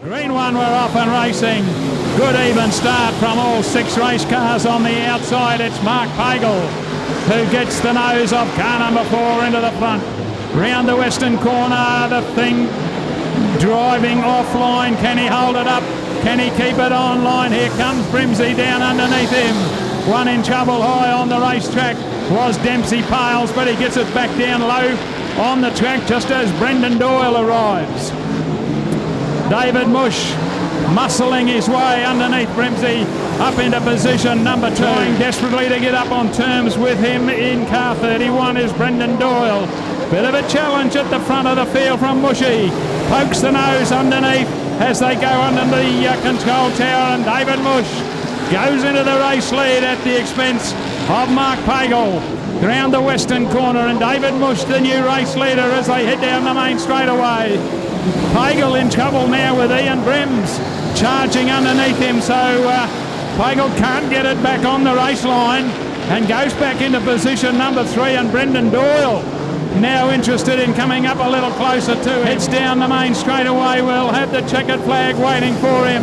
Green one, we're off and racing. Good even start from all 6 race cars on the outside. It's Mark Pagel who gets the nose of car number 4 into the front. Round the western corner, the thing driving offline. Can he hold it up? Can he keep it online? Here comes Brimsey down underneath him. One in trouble high on the racetrack was Dempsey Pales, but he gets it back down low on the track just as Brendan Doyle arrives. David Mush muscling his way underneath Brimsey up into position number 2. Trying desperately to get up on terms with him in car 31 is Brendan Doyle. Bit of a challenge at the front of the field from Mushy. Pokes the nose underneath as they go under the control tower, and David Mush goes into the race lead at the expense of Mark Pagel. Round the western corner, and David Mush the new race leader as they head down the main straightaway. Pagel in trouble now with Ian Brims charging underneath him, so Pagel can't get it back on the race line and goes back into position number 3, and Brendan Doyle now interested in coming up a little closer to him. Heads down the main straightaway. We'll have the checkered flag waiting for him,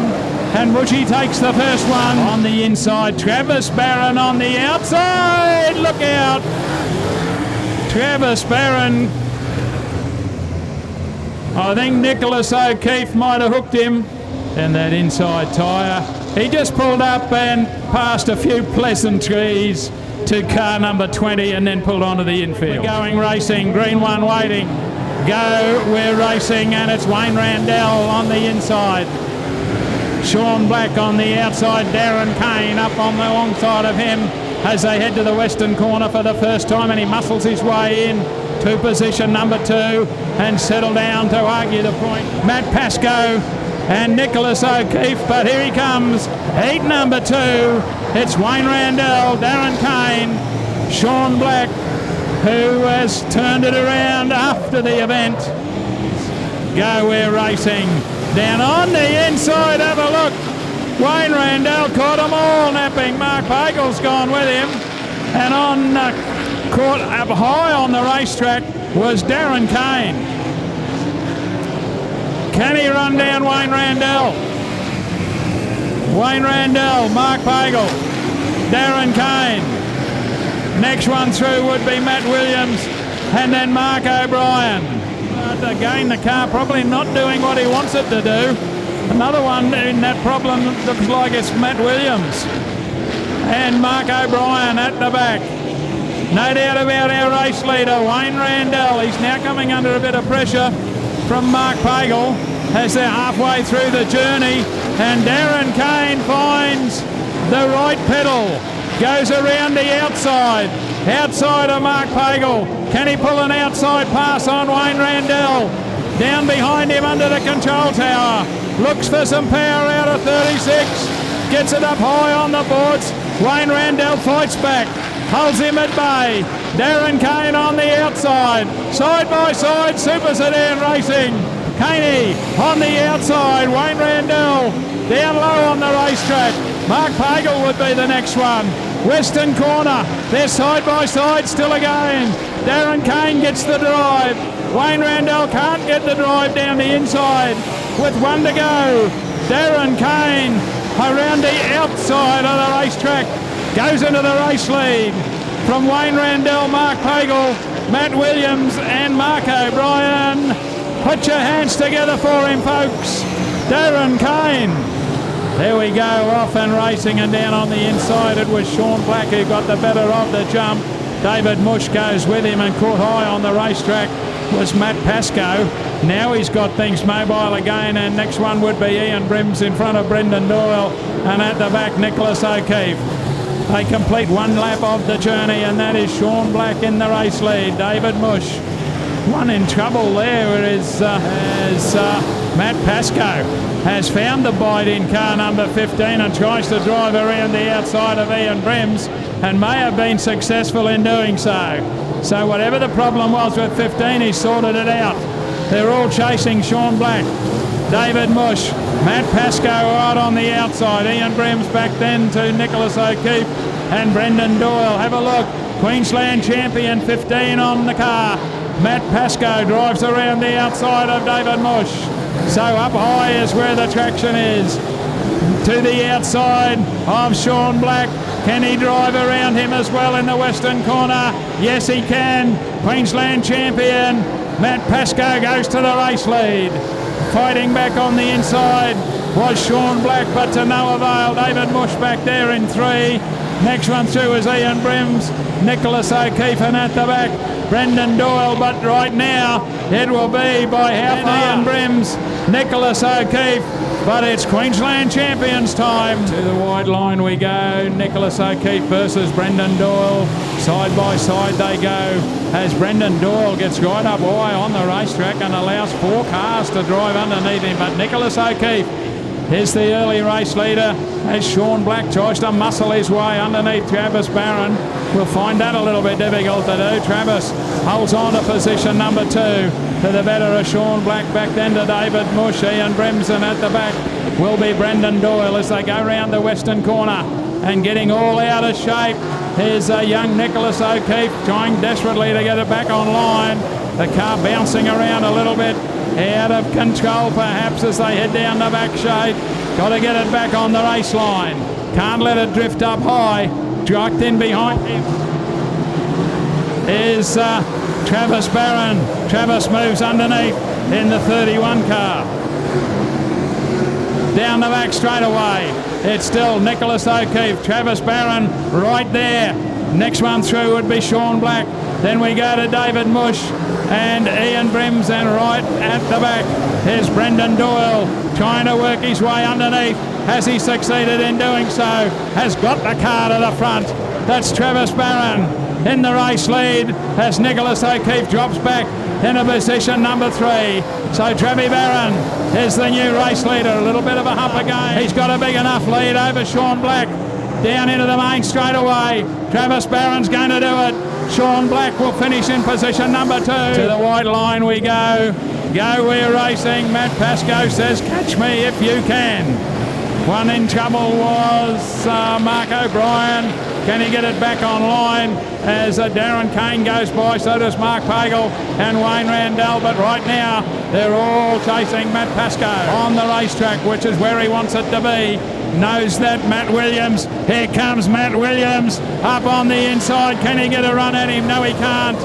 and Bushy takes the first one. On the inside, Travis Barron on the outside. Look out! Travis Barron. I think Nicholas O'Keefe might have hooked him in that inside tyre. He just pulled up and passed a few pleasantries to car number 20 and then pulled onto the infield. We're going racing, green one waiting. Go, we're racing, and it's Wayne Randell on the inside. Sean Black on the outside, Darren Kane up on the long side of him as they head to the western corner for the first time, and he muscles his way in to position number 2 and settle down to argue the point. Matt Pascoe and Nicholas O'Keefe, but here he comes, heat number 2. It's Wayne Randell, Darren Kane, Sean Black, who has turned it around after the event. Go, we're racing. Down on the inside, have a look. Wayne Randell caught them all napping. Mark Pagel's gone with him. And on caught up high on the racetrack was Darren Kane. Can he run down Wayne Randell? Wayne Randell, Mark Pagel, Darren Kane. Next one through would be Matt Williams and then Mark O'Brien. Again, the car probably not doing what he wants it to do. Another one in that problem looks like it's Matt Williams. And Mark O'Brien at the back. No doubt about our race leader, Wayne Randell. He's now coming under a bit of pressure from Mark Pagel as they're halfway through the journey. And Darren Kane finds the right pedal. Goes around the outside. Outside of Mark Pagel. Can he pull an outside pass on Wayne Randell? Down behind him under the control tower. Looks for some power out of 36. Gets it up high on the boards. Wayne Randell fights back. Holds him at bay. Darren Kane on the outside. Side by side, Super Sedan racing. Caney on the outside. Wayne Randell down low on the racetrack. Mark Pagel would be the next one. Western corner. They're side by side still again. Darren Kane gets the drive. Wayne Randell can't get the drive down the inside with one to go. Darren Kane around the outside of the racetrack goes into the race lead from Wayne Randell, Mark Pagel, Matt Williams and Mark O'Brien. Put your hands together for him, folks. Darren Kane. There we go, off and racing, and down on the inside it was Sean Black who got the better of the jump. David Mush goes with him, and caught high on the racetrack was Matt Pascoe. Now he's got things mobile again, and next one would be Ian Brims in front of Brendan Doyle, and at the back Nicholas O'Keefe. They complete one lap of the journey, and that is Sean Black in the race lead. David Mush, one in trouble there is Matt Pascoe has found the bite in car number 15 and tries to drive around the outside of Ian Brims, and may have been successful in doing so. So whatever the problem was with 15, he sorted it out. They're all chasing Sean Black. David Mush, Matt Pascoe right on the outside. Ian Brims back then to Nicholas O'Keefe and Brendan Doyle. Have a look. Queensland champion 15 on the car. Matt Pascoe drives around the outside of David Mush. So up high is where the traction is. To the outside of Sean Black. Can he drive around him as well in the western corner? Yes, he can. Queensland champion Matt Pascoe goes to the race lead. Fighting back on the inside was Sean Black, but to no avail. David Mush back there in 3. Next one through is Ian Brims, Nicholas O'Keefe, and at the back Brendan Doyle, but right now it will be by half Ian Brims, Nicholas O'Keefe, but it's Queensland champions time. To the wide line we go. Nicholas O'Keefe versus Brendan Doyle. Side by side they go as Brendan Doyle gets right up high on the racetrack and allows 4 cars to drive underneath him, but Nicholas O'Keefe is the early race leader as Sean Black tries to muscle his way underneath Travis Barron. We'll find that a little bit difficult to do. Travis holds on to position number 2 to the better of Sean Black. Back then to David Mush, Ian Brimson at the back will be Brendan Doyle as they go round the western corner and getting all out of shape. Here's a young Nicholas O'Keefe trying desperately to get it back online. The car bouncing around a little bit, out of control perhaps as they head down the back shade. Got to get it back on the race line. Can't let it drift up high. Dropped in behind him is Travis Barron. Travis moves underneath in the 31 car. Down the back straight away. It's still Nicholas O'Keefe. Travis Barron right there. Next one through would be Sean Black. Then we go to David Mush and Ian Brims, and right at the back is Brendan Doyle trying to work his way underneath. Has he succeeded in doing so? Has got the car to the front. That's Travis Barron in the race lead as Nicholas O'Keefe drops back into position number 3. So Travis Barron is the new race leader. A little bit of a hump again. He's got a big enough lead over Sean Black. Down into the main straight away. Travis Barron's going to do it. Sean Black will finish in position number 2. To the white line we go. Go, we're racing. Matt Pascoe says, catch me if you can. One in trouble was Mark O'Brien. Can he get it back online as Darren Kane goes by? So does Mark Pagel and Wayne Randell. But right now, they're all chasing Matt Pascoe on the racetrack, which is where he wants it to be. Knows that Matt Williams. Here comes Matt Williams up on the inside. Can he get a run at him? No, he can't.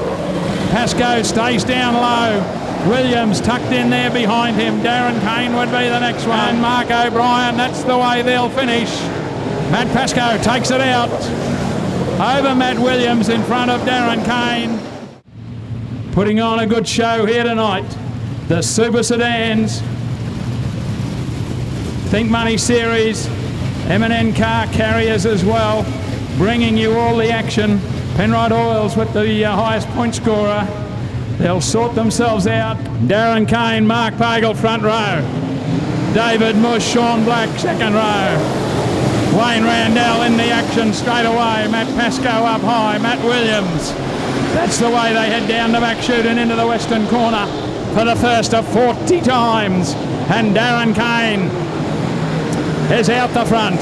Pascoe stays down low. Williams tucked in there behind him. Darren Kane would be the next one. And Mark O'Brien, that's the way they'll finish. Matt Pascoe takes it out over Matt Williams in front of Darren Kane. Putting on a good show here tonight. The Super Sedans, Think Money Series, M&N Car Carriers as well, bringing you all the action. Penrite Oils with the highest point scorer. They'll sort themselves out. Darren Kane, Mark Pagel front row. David Mush, Sean Black second row. Wayne Randell in the action straight away. Matt Pascoe up high. Matt Williams. That's the way they head down the back chute and into the western corner for the first of 40 times. And Darren Kane is out the front.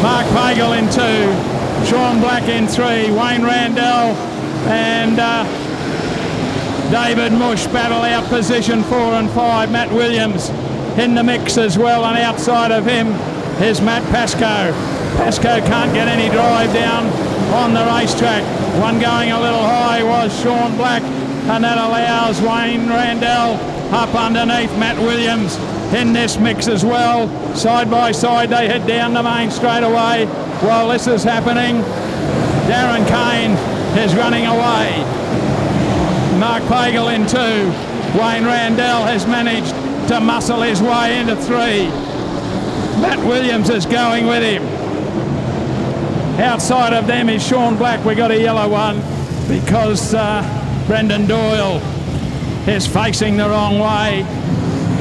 Mark Pagel in 2. Sean Black in 3. Wayne Randell and David Mush battle out position 4 and 5. Matt Williams in the mix as well, and outside of him is Matt Pascoe. Pascoe can't get any drive down on the racetrack. One going a little high was Sean Black, and that allows Wayne Randell up underneath Matt Williams in this mix as well. Side by side they head down the main straight away. While this is happening, Darren Kane is running away. Mark Pagel in 2. Wayne Randell has managed to muscle his way into 3. Matt Williams is going with him. Outside of them is Sean Black. We got a yellow one because Brendan Doyle is facing the wrong way.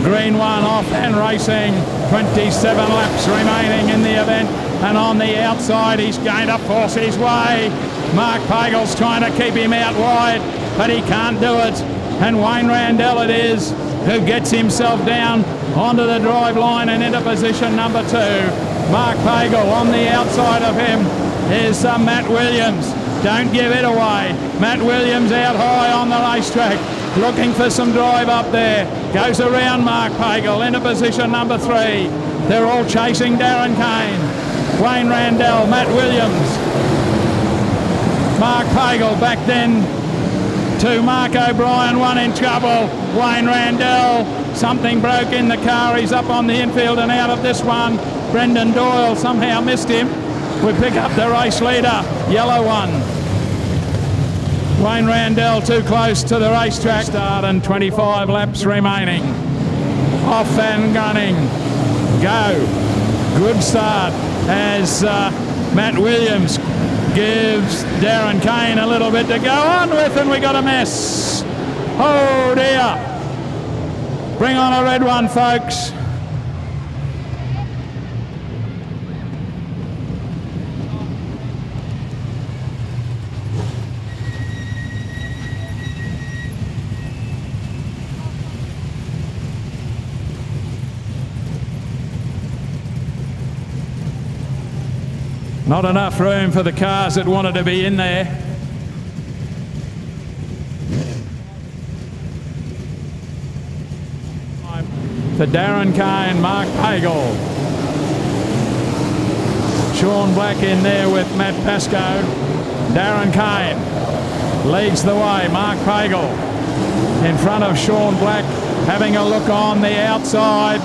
Green one off and racing. 27 laps remaining in the event. And on the outside, he's going to force his way. Mark Pagel's trying to keep him out wide, but he can't do it. And Wayne Randell it is who gets himself down onto the drive line and into position number 2. Mark Pagel on the outside of him is Matt Williams. Don't give it away. Matt Williams out high on the racetrack. looking for some drive up there. Goes around Mark Pagel into position number 3. They're all chasing Darren Kane, Wayne Randell, Matt Williams. Mark Pagel back then to Mark O'Brien, one in trouble. Wayne Randell, something broke in the car. He's up on the infield and out of this one. Brendan Doyle somehow missed him. We pick up the race leader, yellow one. Wayne Randell too close to the racetrack. Start and 25 laps remaining. Off and gunning. Go. Good start as Matt Williams gives Darren Kane a little bit to go on with, and we got a mess. Oh dear. Bring on a red one, folks. Not enough room for the cars that wanted to be in there. For Darren Kane, Mark Pagel. Sean Black in there with Matt Pascoe. Darren Kane leads the way. Mark Pagel in front of Sean Black, having a look on the outside.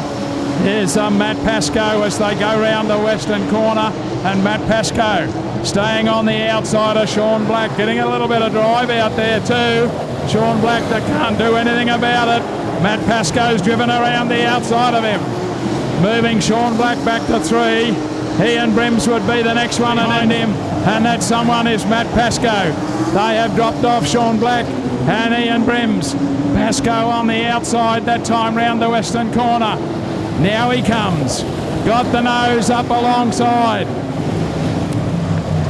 Here's Matt Pascoe as they go round the western corner, and Matt Pascoe staying on the outside of Sean Black, getting a little bit of drive out there too. Sean Black that can't do anything about it. Matt Pascoe's driven around the outside of him, moving Sean Black back to 3. Ian Brims would be the next one behind him, and that someone is Matt Pascoe. They have dropped off Sean Black and Ian Brims. Pascoe on the outside that time round the western corner. Now he comes, got the nose up alongside.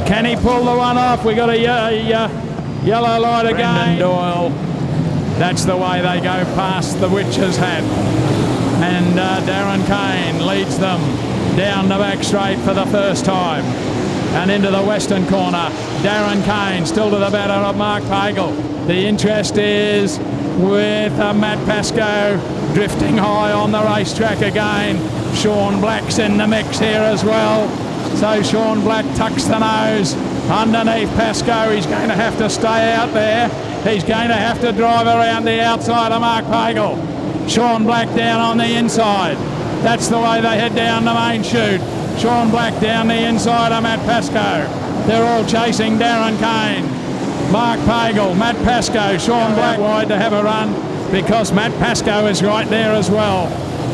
Can he pull the one off? We got a yellow light again. Brendan Doyle, that's the way they go past the Witch's Hat. And Darren Kane leads them down the back straight for the first time. And into the western corner, Darren Kane still to the better of Mark Pagel. The interest is with Matt Pascoe drifting high on the racetrack again. Sean Black's in the mix here as well. So Sean Black tucks the nose underneath Pascoe. He's going to have to stay out there. He's going to have to drive around the outside of Mark Pagel. Sean Black down on the inside. That's the way they head down the main chute. Sean Black down the inside of Matt Pascoe. They're all chasing Darren Kane. Mark Pagel, Matt Pascoe, Sean Black wide to have a run because Matt Pascoe is right there as well.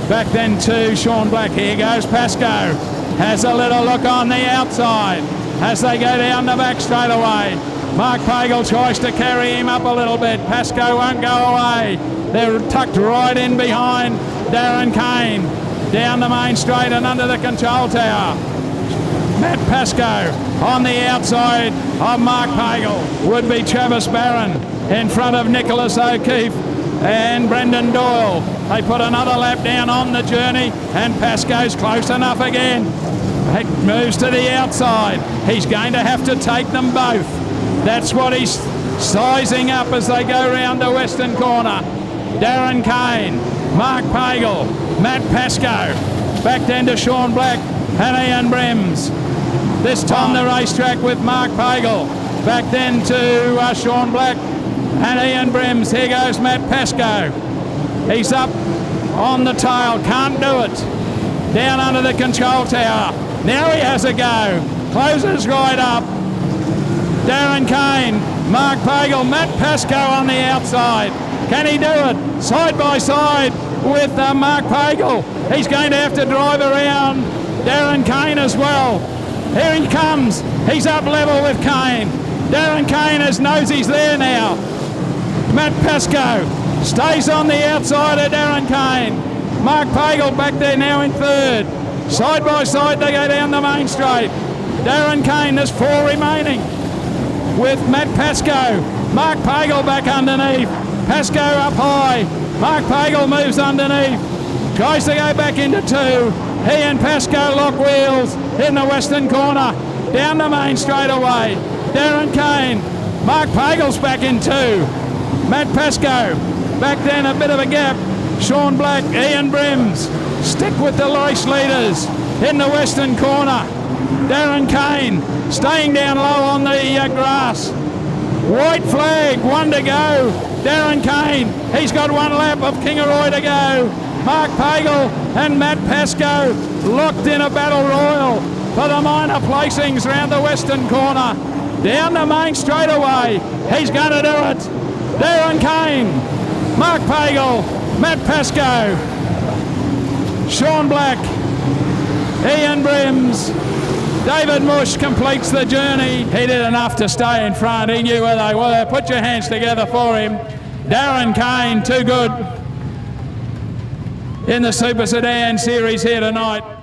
Back then to Sean Black. Here goes Pascoe. Has a little look on the outside as they go down the back straight away. Mark Pagel tries to carry him up a little bit. Pascoe won't go away. They're tucked right in behind Darren Kane. Down the main straight and under the control tower. Matt Pascoe on the outside of Mark Pagel. Would be Travis Barron in front of Nicholas O'Keefe and Brendan Doyle. They put another lap down on the journey, and Pascoe's close enough again. He moves to the outside. He's going to have to take them both. That's what he's sizing up as they go round the western corner. Darren Kane, Mark Pagel, Matt Pascoe, back then to Sean Black and Ian Brims. This time the racetrack with Mark Pagel, back then to Sean Black and Ian Brims. Here goes Matt Pascoe. He's up on the tail, can't do it. Down under the control tower. Now he has a go. Closes right up. Darren Kane, Mark Pagel, Matt Pascoe on the outside. Can he do it? Side by side with Mark Pagel. He's going to have to drive around Darren Kane as well. Here he comes. He's up level with Kane. Darren Kane has nosies there now. Matt Pascoe stays on the outside of Darren Kane. Mark Pagel back there now in third. Side by side they go down the main straight. Darren Kane, there's 4 remaining with Matt Pascoe. Mark Pagel back underneath. Pascoe up high. Mark Pagel moves underneath. Tries to go back into 2. He and Pascoe lock wheels in the western corner. Down the main straight away. Darren Kane. Mark Pagel's back in 2. Matt Pascoe Back then a bit of a gap. Sean Black, Ian Brims stick with the race leaders in the western corner. Darren Kane staying down low on the grass. White flag, 1 to go. Darren Kane, he's got 1 lap of Kingaroy to go. Mark Pagel and Matt Pascoe locked in a battle royal for the minor placings round the western corner. Down the main straightaway, he's going to do it. Darren Kane, Mark Pagel, Matt Pascoe, Sean Black, Ian Brims, David Mush completes the journey. He did enough to stay in front. He knew where they were. Put your hands together for him. Darren Kane, too good in the Super Sedan series here tonight.